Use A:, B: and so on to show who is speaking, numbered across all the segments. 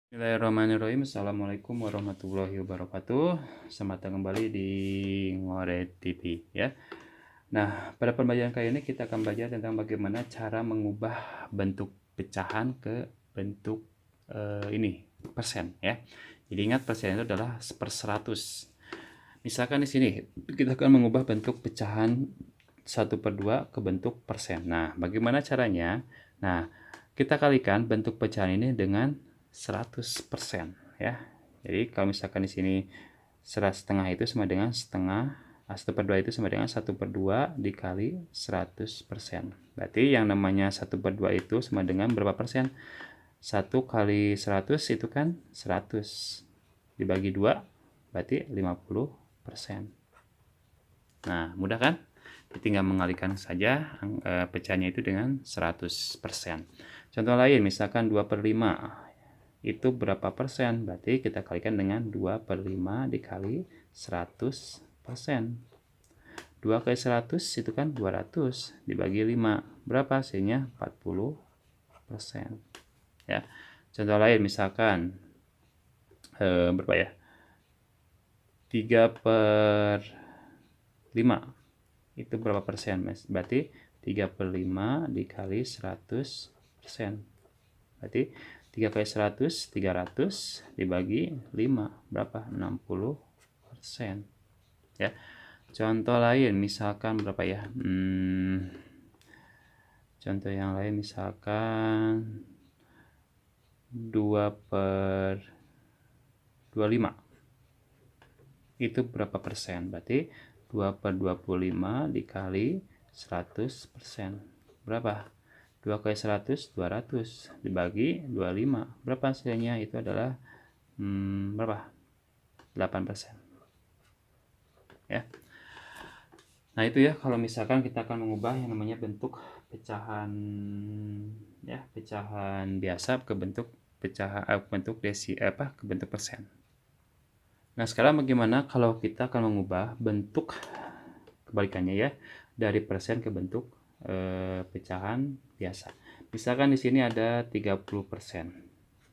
A: Bismillahirrahmanirrahim. Assalamualaikum warahmatullahi wabarakatuh. Selamat datang kembali di Ngore TV ya. Nah, pada pembelajaran kali ini kita akan belajar tentang bagaimana cara mengubah bentuk pecahan ke bentuk ini persen ya. Jadi ingat persen itu adalah per 100. Misalkan di sini kita akan mengubah bentuk pecahan 1/2 ke bentuk persen. Nah, bagaimana caranya? Nah, kita kalikan bentuk pecahan ini dengan 100% ya. Jadi kalau misalkan di sini setengah itu sama dengan setengah, 1/2 itu sama dengan 1/2 dikali 100%. Berarti yang namanya 1/2 itu sama dengan berapa persen? 1 kali 100 itu kan 100 dibagi 2 berarti 50%. Nah, mudah kan? Tinggal mengalihkan saja pecahnya itu dengan 100%. Contoh lain, misalkan 2/5 itu berapa persen? Berarti kita kalikan dengan 2/5 dikali 100%. 2 kali 100 itu kan 200 dibagi 5. Berapa hasilnya? 40%. Ya. Contoh lain misalkan berapa ya? 3/5 itu berapa persen, Mas? Berarti 3/5 dikali 100%. Berarti 3 kali 100, 300 dibagi 5. Berapa? 60%. Ya. Contoh lain misalkan berapa ya? Contoh yang lain misalkan 2/25. Itu berapa persen? Berarti 2/25 dikali 100%. Berapa? 2 kali 100, 200 dibagi 25. Berapa hasilnya? Itu adalah berapa? 8%. Ya. Nah, itu ya kalau misalkan kita akan mengubah yang namanya bentuk pecahan ya, pecahan biasa ke bentuk pecahan bentuk ke bentuk persen. Nah, sekarang bagaimana kalau kita akan mengubah bentuk kebalikannya ya, dari persen ke bentuk pecahan biasa. Misalkan di sini ada 30%.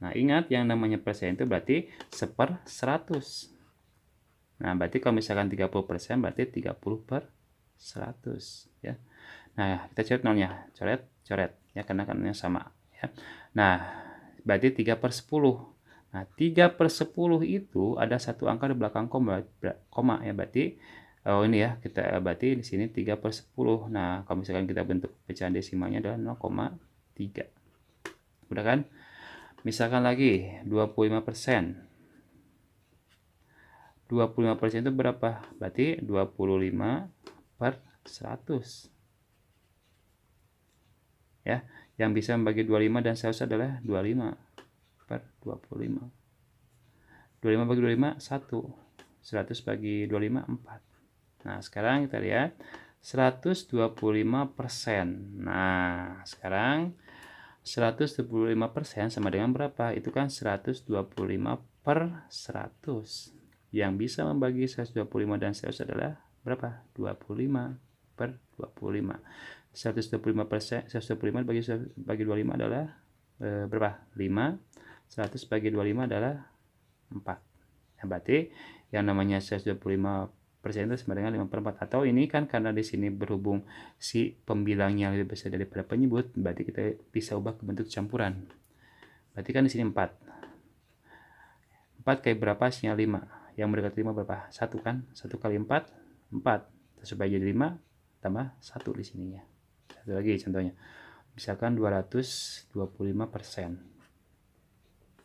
A: Nah, ingat yang namanya persen itu berarti 1/100. Nah, berarti kalau misalkan 30% berarti 30/100 ya. Nah, kita coret nolnya, coret ya, karena nolnya sama ya. Nah, berarti 3/10. Nah, 3/10 itu ada satu angka di belakang koma ya, berarti ini ya, kita berarti di sini 3/10. Nah, kalau misalkan kita bentuk pecahan desimalnya adalah 0,3. Udah kan? Misalkan lagi 25%. 25% itu berapa? Berarti 25/100. Ya, yang bisa membagi 25 dan 100 adalah 25/25. 25 bagi 25 1. 100 bagi 25 4. Nah, sekarang kita lihat 125%. Nah, sekarang 125% sama dengan berapa? Itu kan 125/100. Yang bisa membagi 125 dan 100 adalah berapa? 25/25. 125%, 125 bagi 25 adalah berapa? 5. 100 bagi 25 adalah 4. Nah, berarti yang namanya 125% itu sama dengan 5/4. Atau ini kan karena di sini berhubung si pembilangnya lebih besar daripada penyebut, berarti kita bisa ubah ke bentuk campuran. Berarti kan di sini 4. 4 kali berapa? Hasilnya 5. Yang mendekati 5 berapa? 1 kan? 1 kali 4, 4. Supaya jadi 5, tambah 1 di sininya. Satu lagi contohnya. Misalkan 225%.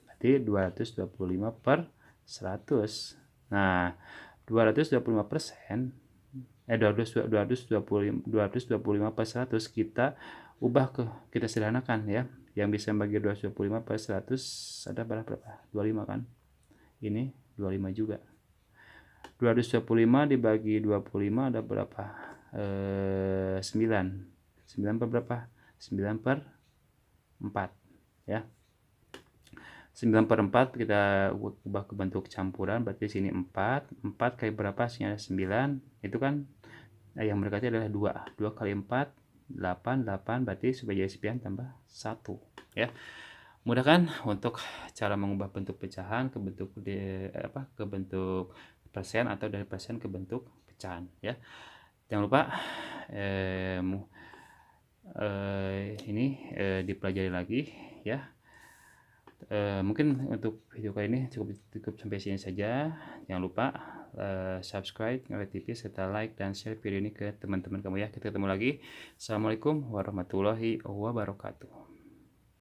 A: Berarti 225/100. Nah, 225/100 kita ubah kita sederhanakan ya. Yang bisa bagi 225/100 ada berapa? 25 kan? Ini 25 juga. 225 dibagi 25 ada berapa? 9. 9 per berapa? 9/4 ya. 9/4 kita ubah ke bentuk campuran, berarti sini 4. 4 kali berapa? Hasilnya 9. Itu kan yang mendekati adalah 2. 2 kali 4 8, 8 berarti sebagai 9 tambah 1 ya. Mudah kan untuk cara mengubah bentuk pecahan ke bentuk ke bentuk persen atau dari persen ke bentuk pecahan ya. Jangan lupa ini dipelajari lagi ya. Mungkin untuk video kali ini cukup sampai sini saja. Jangan lupa subscribe Ngoret TV serta like dan share video ini ke teman-teman kamu ya. Kita ketemu lagi. Assalamualaikum warahmatullahi wabarakatuh.